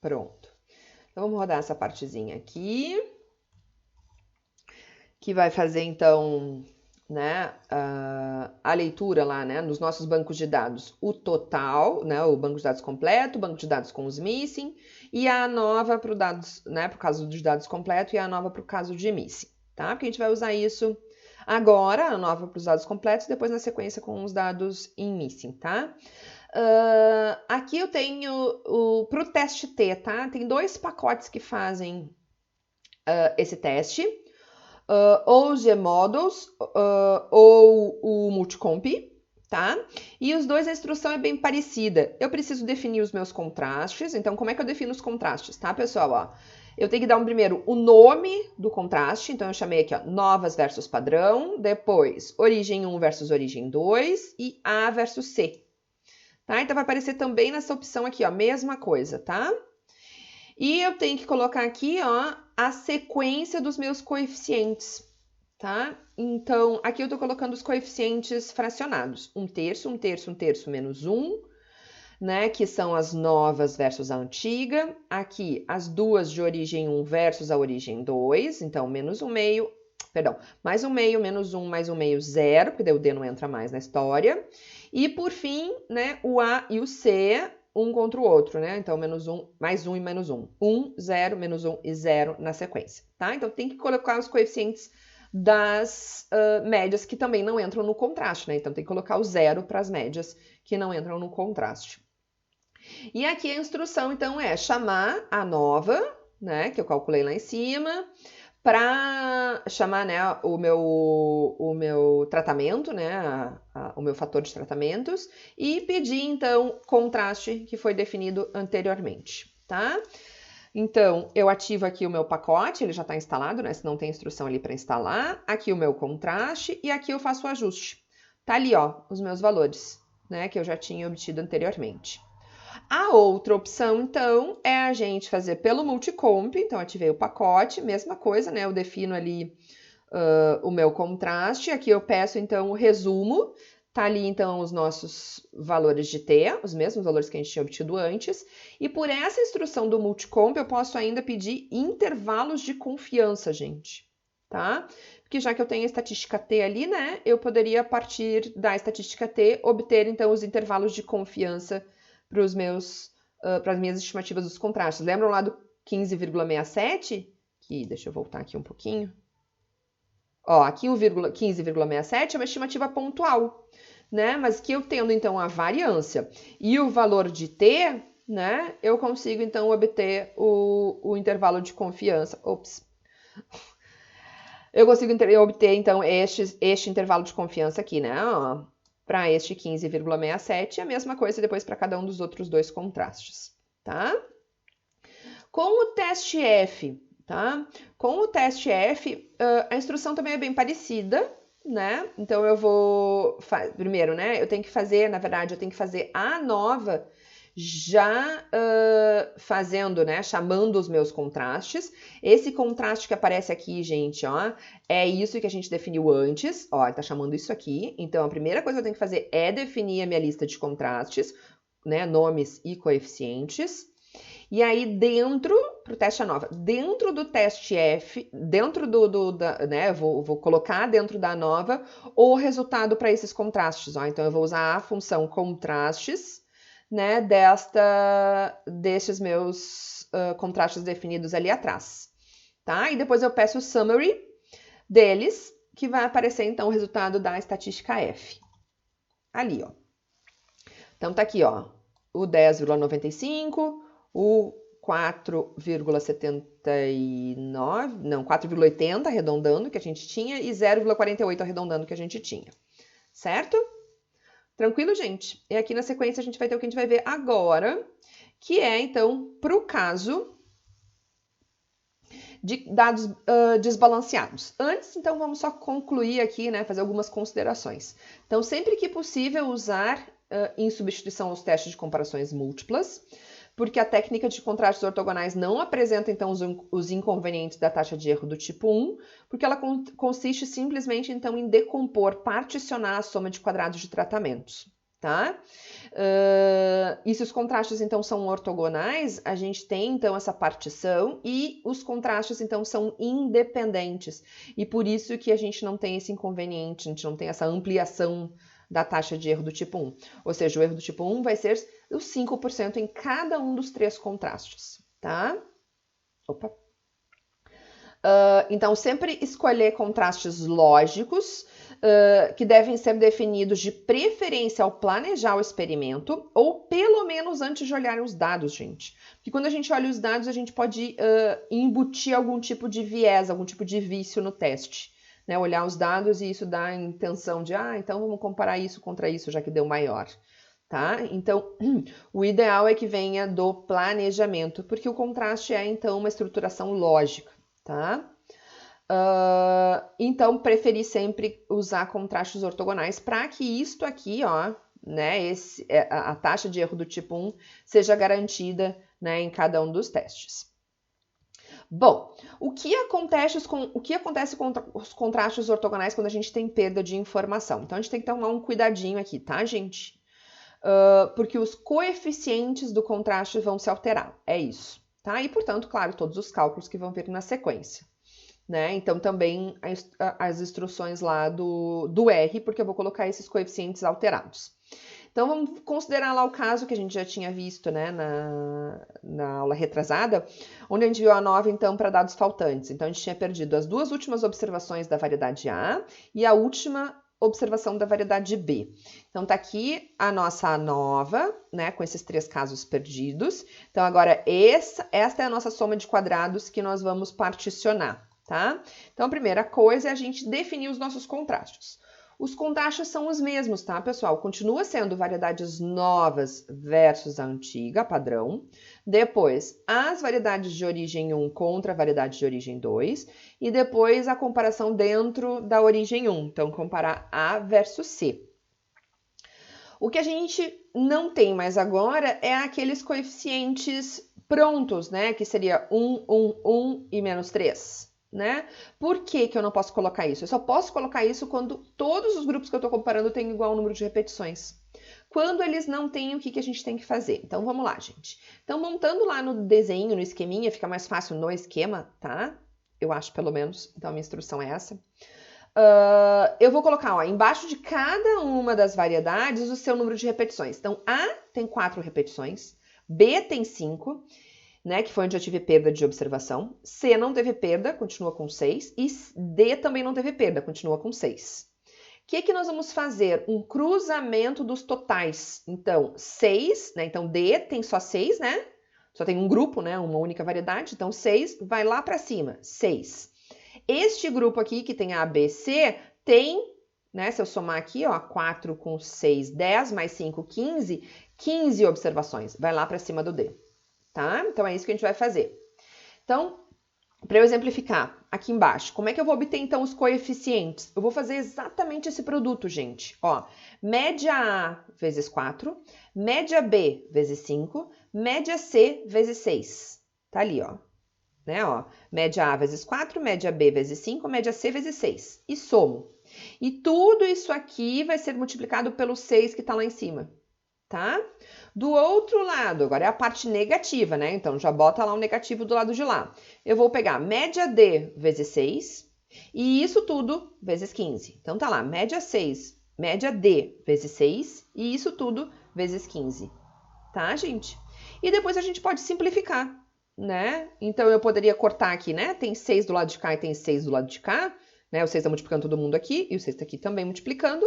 Pronto. Então, vamos rodar essa partezinha aqui, que vai fazer, então, né, a leitura lá, né, nos nossos bancos de dados, o total, né, o banco de dados completo, o banco de dados com os missing, e a nova para o dados, né, para o caso de dados completo e a nova para o caso de missing, tá? Porque a gente vai usar isso agora, a nova para os dados completos, depois na sequência com os dados em missing, tá? Aqui eu tenho para o teste T, tá? Tem dois pacotes que fazem esse teste, ou o Gmodels ou o Multicomp, tá? E os dois, a instrução é bem parecida. Eu preciso definir os meus contrastes, então como é que eu defino os contrastes, tá, pessoal? Ó, eu tenho que dar primeiro o nome do contraste, então eu chamei aqui, ó, novas versus padrão, depois origem 1 versus origem 2 e A versus C. Tá? Então, vai aparecer também nessa opção aqui, ó, mesma coisa, tá? E eu tenho que colocar aqui, ó, a sequência dos meus coeficientes, tá? Então, aqui eu tô colocando os coeficientes fracionados. 1/3, 1/3, 1/3, menos 1, né? Que são as novas versus a antiga. Aqui, as duas de origem 1 versus a origem 2. Então, menos 1/2, perdão, mais 1/2, menos 1, mais 1/2, 0, porque daí o D não entra mais na história. E, por fim, né, o A e o C, um contra o outro, né? Então, menos 1, mais 1 e menos 1. 1, 0, menos 1 e 0 na sequência, tá? Então, tem que colocar os coeficientes das médias que também não entram no contraste, né? Então, tem que colocar o 0 para as médias que não entram no contraste. E aqui a instrução, então, é chamar a nova, né, que eu calculei lá em cima, para chamar, né, o meu tratamento, né, o meu fator de tratamentos, e pedir, então, contraste que foi definido anteriormente, tá? Então, eu ativo aqui o meu pacote, ele já está instalado, né, se não tem instrução ali para instalar, aqui o meu contraste, e aqui eu faço o ajuste. Tá ali, ó, os meus valores, né, que eu já tinha obtido anteriormente. A outra opção, então, é a gente fazer pelo multicomp. Então, ativei o pacote, mesma coisa, né? Eu defino ali o meu contraste. Aqui eu peço, então, o resumo. Tá ali, então, os nossos valores de T, os mesmos valores que a gente tinha obtido antes. E por essa instrução do multicomp, eu posso ainda pedir intervalos de confiança, gente, tá? Porque já que eu tenho a estatística T ali, né? Eu poderia, a partir da estatística T, obter, então, os intervalos de confiança para as minhas estimativas dos contrastes. Lembram lá do 15,67? Que, deixa eu voltar aqui um pouquinho. Ó, aqui o 15,67 é uma estimativa pontual, né? Mas que eu tendo, então, a variância e o valor de T, né? Eu consigo, então, obter o intervalo de confiança. Ops. Eu consigo obter, então, este intervalo de confiança aqui, né? Para este 15,67, a mesma coisa depois para cada um dos outros dois contrastes, tá? Com o teste F, tá? Com o teste F, a instrução também é bem parecida, né? Então, eu vou... Primeiro, né? Eu tenho que fazer, na verdade, eu tenho que fazer a nova já fazendo, né, chamando os meus contrastes. Esse contraste que aparece aqui, gente, ó, é isso que a gente definiu antes, ó, tá chamando isso aqui. Então, a primeira coisa que eu tenho que fazer é definir a minha lista de contrastes, né, nomes e coeficientes. E aí, dentro, pro teste ANOVA, dentro do teste F, dentro né, vou colocar dentro da ANOVA o resultado para esses contrastes, ó. Então, eu vou usar a função contrastes, né, destes meus contrastes definidos ali atrás, tá? E depois eu peço o summary deles, que vai aparecer, então, o resultado da estatística F. Ali, ó. Então, tá aqui, ó, o 10,95, o 4,79, não, 4,80 arredondando que a gente tinha e 0,48 arredondando que a gente tinha, certo? Tranquilo, gente? E aqui na sequência a gente vai ter o que a gente vai ver agora, que é, então, para o caso de dados desbalanceados. Antes, então, vamos só concluir aqui, né, fazer algumas considerações. Então, sempre que possível, usar em substituição aos testes de comparações múltiplas, porque a técnica de contrastes ortogonais não apresenta, então, os inconvenientes da taxa de erro do tipo 1, porque ela consiste simplesmente, então, em decompor, particionar a soma de quadrados de tratamentos, tá? E se os contrastes, então, são ortogonais, a gente tem, então, essa partição e os contrastes, então, são independentes. E por isso que a gente não tem esse inconveniente, a gente não tem essa ampliação da taxa de erro do tipo 1. Ou seja, o erro do tipo 1 vai ser os 5% em cada um dos três contrastes, tá? Opa! Então, sempre escolher contrastes lógicos, que devem ser definidos de preferência ao planejar o experimento, ou pelo menos antes de olhar os dados, gente. Porque quando a gente olha os dados, a gente pode embutir algum tipo de viés, algum tipo de vício no teste. Né? Olhar os dados e isso dá a intenção de, então vamos comparar isso contra isso, já que deu maior. Tá? Então, o ideal é que venha do planejamento, porque o contraste é, então, uma estruturação lógica, tá? Então, preferi sempre usar contrastes ortogonais para que isto aqui, ó, né, a taxa de erro do tipo 1 seja garantida, né, em cada um dos testes. Bom, o que acontece com os contrastes ortogonais quando a gente tem perda de informação? Então, a gente tem que tomar um cuidadinho aqui, tá, gente? Porque os coeficientes do contraste vão se alterar, é isso, tá? E, portanto, claro, todos os cálculos que vão vir na sequência, né? Então, também as instruções lá do R, porque eu vou colocar esses coeficientes alterados. Então, vamos considerar lá o caso que a gente já tinha visto, né, na aula retrasada, onde a gente viu a ANOVA, então, para dados faltantes. Então, a gente tinha perdido as duas últimas observações da variedade A e a última observação da variedade B. Então, tá aqui a nossa nova, né, com esses 3 casos perdidos. Então, agora, esta é a nossa soma de quadrados que nós vamos particionar, tá? Então, a primeira coisa é a gente definir os nossos contrastes. Os contrastes são os mesmos, tá, pessoal? Continua sendo variedades novas versus a antiga, padrão. Depois, as variedades de origem 1 contra a variedade de origem 2. E depois, a comparação dentro da origem 1. Então, comparar A versus C. O que a gente não tem mais agora é aqueles coeficientes prontos, né? Que seria 1, 1, 1 e menos 3. Né? Por que que eu não posso colocar isso? Eu só posso colocar isso quando todos os grupos que eu estou comparando têm igual número de repetições. Quando eles não têm, o que que a gente tem que fazer? Então, vamos lá, gente. Então, montando lá no desenho, no esqueminha, fica mais fácil no esquema, tá? Eu acho, pelo menos. Então, a minha instrução é essa. Eu vou colocar, ó, embaixo de cada uma das variedades o seu número de repetições. Então, A tem 4 repetições, B tem 5, né, que foi onde eu tive perda de observação. C não teve perda, continua com 6. E D também não teve perda, continua com 6. O que nós vamos fazer? Um cruzamento dos totais. Então, 6, né? Então, D tem só 6, né? Só tem um grupo, né? Uma única variedade. Então, 6 vai lá para cima. 6. Este grupo aqui, que tem A, B, C, tem, né? Se eu somar aqui, ó, 4 com 6, 10, mais 5, 15. 15 observações. Vai lá para cima do D. Tá? Então, é isso que a gente vai fazer. Então, para eu exemplificar, aqui embaixo, como é que eu vou obter, então, os coeficientes? Eu vou fazer exatamente esse produto, gente. Ó, média A vezes 4, média B vezes 5, média C vezes 6. Tá ali, ó. Né, ó. Média A vezes 4, média B vezes 5, média C vezes 6. E somo. E tudo isso aqui vai ser multiplicado pelo 6 que tá lá em cima. Tá? Do outro lado, agora é a parte negativa, né? Então, já bota lá um negativo do lado de lá. Eu vou pegar média D vezes 6 e isso tudo vezes 15. Então, tá lá, média 6, média D vezes 6 e isso tudo vezes 15. Tá, gente? E depois a gente pode simplificar, né? Então, eu poderia cortar aqui, né? Tem 6 do lado de cá e tem 6 do lado de cá. Né? O 6 está multiplicando todo mundo aqui e o 6 está aqui também multiplicando.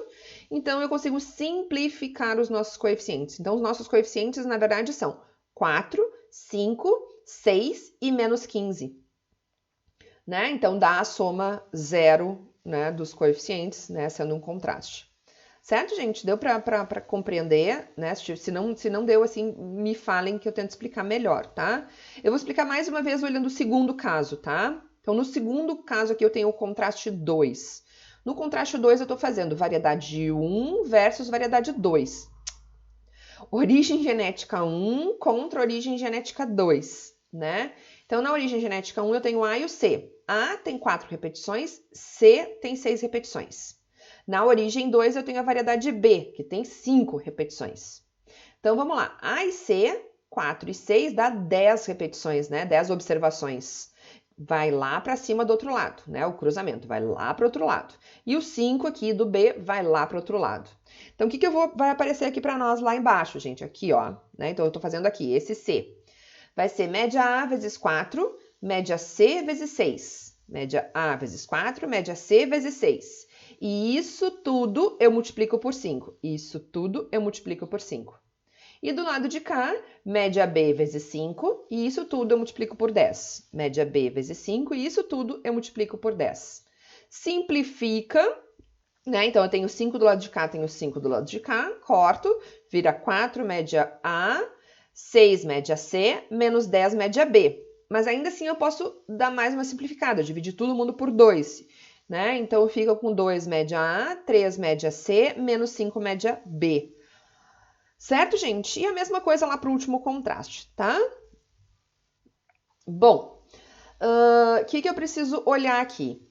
Então, eu consigo simplificar os nossos coeficientes. Então, os nossos coeficientes, na verdade, são 4, 5, 6 e menos 15. Né? Então, dá a soma 0, né, dos coeficientes, né, sendo um contraste. Certo, gente? Deu para compreender, né? Se não deu, assim, me falem que eu tento explicar melhor, tá? Eu vou explicar mais uma vez olhando o segundo caso, tá? Então, no segundo caso aqui, eu tenho o contraste 2. No contraste 2, eu estou fazendo variedade 1 versus variedade 2. Origem genética 1 contra origem genética 2, né? Então, na origem genética 1, eu tenho A e o C. A tem 4 repetições, C tem 6 repetições. Na origem 2, eu tenho a variedade B, que tem 5 repetições. Então, vamos lá. A e C, 4 e 6, dá 10 repetições, né? 10 observações. Vai lá para cima do outro lado, né? O cruzamento vai lá para o outro lado. E o 5 aqui do B vai lá para o outro lado. Então, o que vai aparecer aqui para nós lá embaixo, gente? Aqui, ó. Né? Então, eu estou fazendo aqui, esse C. Vai ser média A vezes 4, média C vezes 6. Média A vezes 4, média C vezes 6. E isso tudo eu multiplico por 5. Isso tudo eu multiplico por 5. E do lado de cá, média B vezes 5, e isso tudo eu multiplico por 10. Média B vezes 5, e isso tudo eu multiplico por 10. Simplifica, né? Então, eu tenho 5 do lado de cá, tenho 5 do lado de cá, corto, vira 4 média A, 6 média C, menos 10 média B. Mas ainda assim eu posso dar mais uma simplificada, dividir todo mundo por 2. Né? Então, fica com 2 média A, 3 média C, menos 5 média B. Certo, gente? E a mesma coisa lá para o último contraste, tá? Bom, o que eu preciso olhar aqui?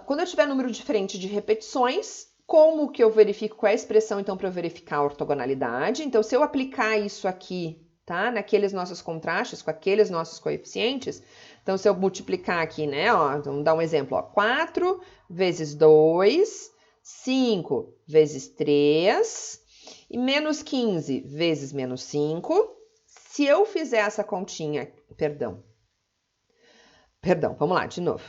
Quando eu tiver número diferente de repetições, como que eu verifico qual é a expressão, então, para eu verificar a ortogonalidade? Então, se eu aplicar isso aqui, tá? Naqueles nossos contrastes, com aqueles nossos coeficientes, então, se eu multiplicar aqui, né? Ó, então, vamos dar um exemplo, ó. 4 vezes 2, 5 vezes 3... E menos 15 vezes menos 5, se eu fizer essa continha, perdão, vamos lá, de novo.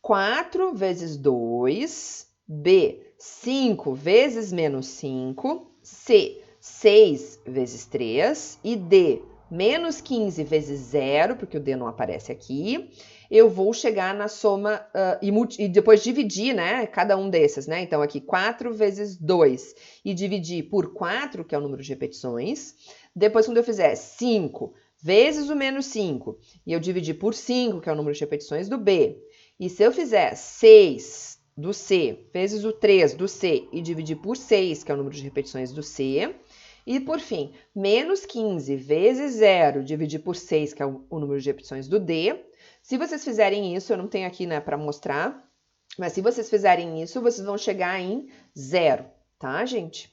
4 vezes 2, B, 5 vezes menos 5, C, 6 vezes 3 e D, menos 15 vezes 0, porque o D não aparece aqui, eu vou chegar na soma e depois dividir, né, cada um desses, né? Então, aqui 4 vezes 2 e dividir por 4, que é o número de repetições. Depois, quando eu fizer 5 vezes o menos 5 e eu dividir por 5, que é o número de repetições do B, e se eu fizer 6 do C vezes o 3 do C e dividir por 6, que é o número de repetições do C, e, por fim, menos 15 vezes 0 dividir por 6, que é o número de repetições do D. Se vocês fizerem isso, eu não tenho aqui, né, para mostrar, mas se vocês fizerem isso, vocês vão chegar em 0, tá, gente?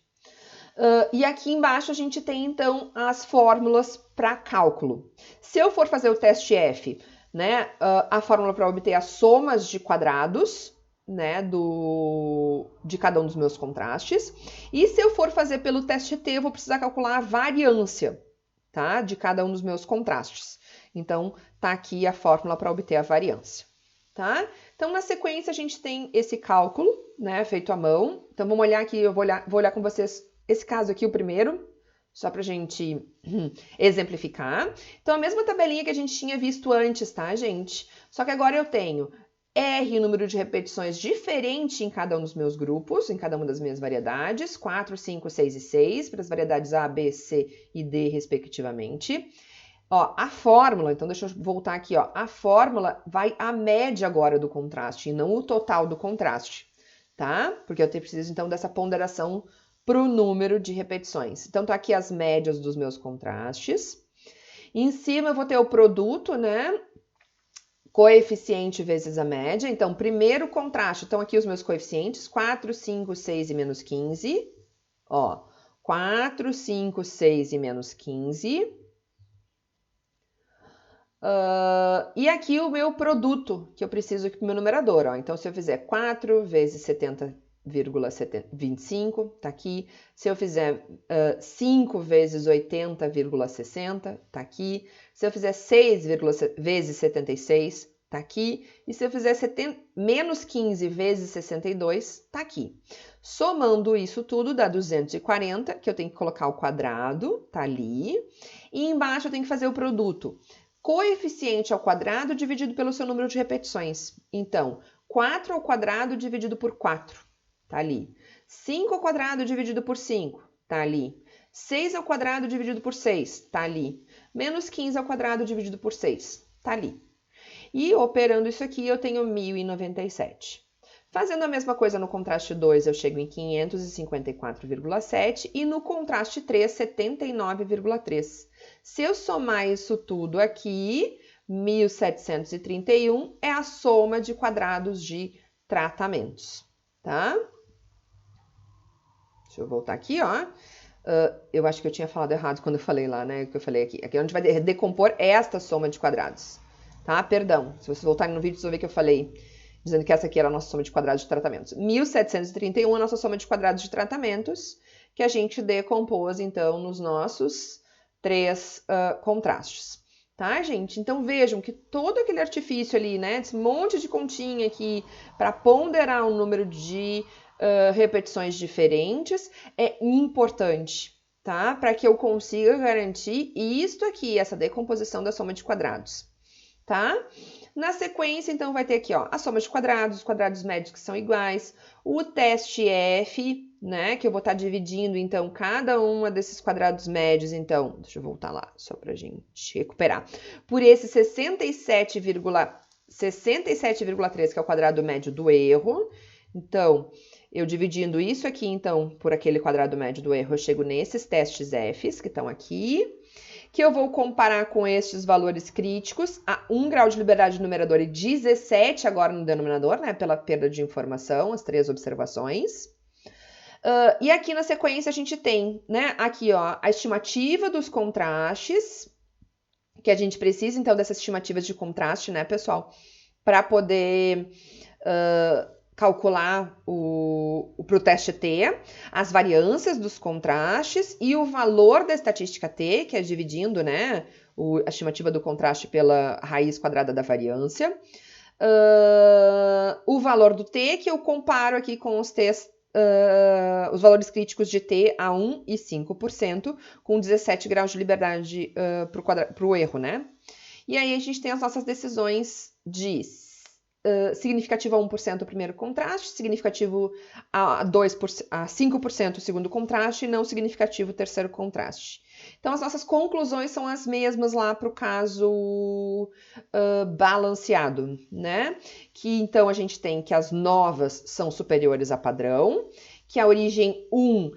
E aqui embaixo a gente tem, então, as fórmulas para cálculo. Se eu for fazer o teste F, né, a fórmula para obter as somas de quadrados, né, de cada um dos meus contrastes. E se eu for fazer pelo teste T, eu vou precisar calcular a variância, tá, de cada um dos meus contrastes. Então, tá aqui a fórmula para obter a variância, tá? Então, na sequência, a gente tem esse cálculo, né, feito à mão. Então, vamos olhar aqui, eu vou olhar com vocês esse caso aqui, o primeiro, só para a gente exemplificar. Então, a mesma tabelinha que a gente tinha visto antes, tá, gente? Só que agora eu tenho R, número de repetições diferente em cada um dos meus grupos, em cada uma das minhas variedades, 4, 5, 6 e 6, para as variedades A, B, C e D, respectivamente. Ó, a fórmula, então deixa eu voltar aqui, ó, a fórmula vai a média agora do contraste, e não o total do contraste, tá? Porque eu preciso, então, dessa ponderação para o número de repetições. Então, tá aqui as médias dos meus contrastes. Em cima eu vou ter o produto, né? Coeficiente vezes a média. Então, primeiro contraste, então aqui os meus coeficientes, 4, 5, 6 e menos 15. Ó, 4, 5, 6 e menos 15. E aqui o meu produto, que eu preciso aqui para o meu numerador. Ó. Então, se eu fizer 4 vezes 70,25, tá aqui. Se eu fizer 5 vezes 80,60, tá aqui. Se eu fizer 6 vezes 76, tá aqui. E se eu fizer menos 15 vezes 62, tá aqui. Somando isso tudo, dá 240, que eu tenho que colocar o quadrado, tá ali. E embaixo eu tenho que fazer o produto. Coeficiente ao quadrado dividido pelo seu número de repetições. Então, 4 ao quadrado dividido por 4, tá ali. 5 ao quadrado dividido por 5, tá ali. 6 ao quadrado dividido por 6, tá ali. Menos 15 ao quadrado dividido por 6, tá ali. E operando isso aqui, eu tenho 1097. Fazendo a mesma coisa no contraste 2, eu chego em 554,7 e no contraste 3, 79,3. Se eu somar isso tudo aqui, 1731 é a soma de quadrados de tratamentos, tá? Deixa eu voltar aqui, ó. Eu acho que eu tinha falado errado quando eu falei lá, né? Que eu falei aqui. Aqui é onde vai decompor esta soma de quadrados, tá? Perdão. Se vocês voltarem no vídeo, vocês vão ver que eu falei dizendo que essa aqui era a nossa soma de quadrados de tratamentos. 1731 é a nossa soma de quadrados de tratamentos, que a gente decompôs, então, nos nossos 3 contrastes. Tá, gente? Então, vejam que todo aquele artifício ali, né? Esse monte de continha aqui para ponderar um número de repetições diferentes é importante, tá? Para que eu consiga garantir isto aqui, essa decomposição da soma de quadrados, tá? Na sequência, então, vai ter aqui, ó, a soma de quadrados, os quadrados médios que são iguais, o teste F, né, que eu vou estar dividindo, então, cada uma desses quadrados médios, então, deixa eu voltar lá, só pra gente recuperar, por esse 67,3, que é o quadrado médio do erro. Então, eu dividindo isso aqui, então, por aquele quadrado médio do erro, eu chego nesses testes Fs, que estão aqui, que eu vou comparar com estes valores críticos, a 1 grau de liberdade no numerador e 17 agora no denominador, né, pela perda de informação, as 3 observações. E aqui na sequência a gente tem, né, aqui, ó, a estimativa dos contrastes, que a gente precisa, então, dessas estimativas de contraste, né, pessoal, para poder calcular para o teste T, as variâncias dos contrastes e o valor da estatística T, que é dividindo, né, a estimativa do contraste pela raiz quadrada da variância. o valor do T, que eu comparo aqui com os T's, os valores críticos de T a 1 e 5%, com 17 graus de liberdade para o erro, né? E aí a gente tem as nossas decisões de significativo a 1% o primeiro contraste, significativo a 5% o segundo contraste e não significativo o terceiro contraste. Então, as nossas conclusões são as mesmas lá para o caso balanceado, né? Que então a gente tem que as novas são superiores a padrão, que a origem 1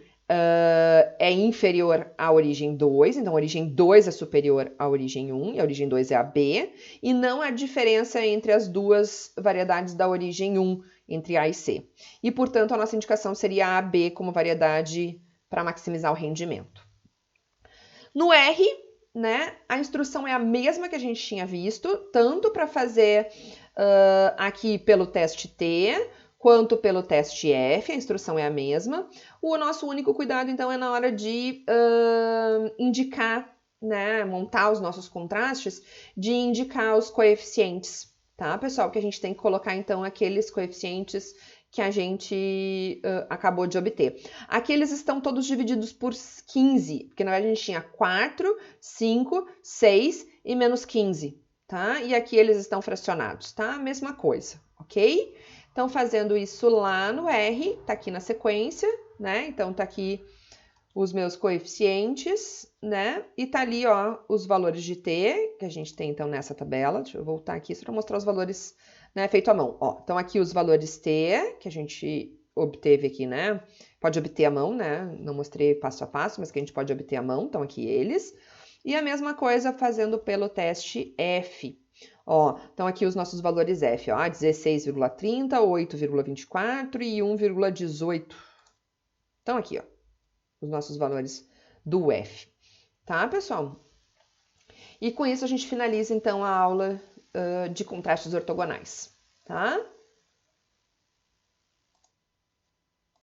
é inferior à origem 2, então a origem 2 é superior à origem 1, e a origem 2 é a B, e não há diferença entre as duas variedades da origem 1, entre A e C. E, portanto, a nossa indicação seria a B como variedade para maximizar o rendimento. No R, né, a instrução é a mesma que a gente tinha visto, tanto para fazer aqui pelo teste T, quanto pelo teste F, a instrução é a mesma. O nosso único cuidado, então, é na hora de indicar, né, montar os nossos contrastes, de indicar os coeficientes, tá, pessoal? Que a gente tem que colocar, então, aqueles coeficientes que a gente acabou de obter. Aqui eles estão todos divididos por 15, porque na verdade a gente tinha 4, 5, 6 e menos 15, tá? E aqui eles estão fracionados, tá? Mesma coisa, ok? Então, fazendo isso lá no R, tá aqui na sequência, né? Então, tá aqui os meus coeficientes, né? E tá ali, ó, os valores de T, que a gente tem, então, nessa tabela. Deixa eu voltar aqui só para mostrar os valores, né, feito à mão. Ó, então, aqui os valores T, que a gente obteve aqui, né? Pode obter à mão, né? Não mostrei passo a passo, mas que a gente pode obter à mão. Então, aqui eles. E a mesma coisa fazendo pelo teste F. Ó, então aqui os nossos valores F, ó, 16,30, 8,24 e 1,18. Então aqui, ó, os nossos valores do F, tá, pessoal? E com isso a gente finaliza, então, a aula de contrastes ortogonais, tá?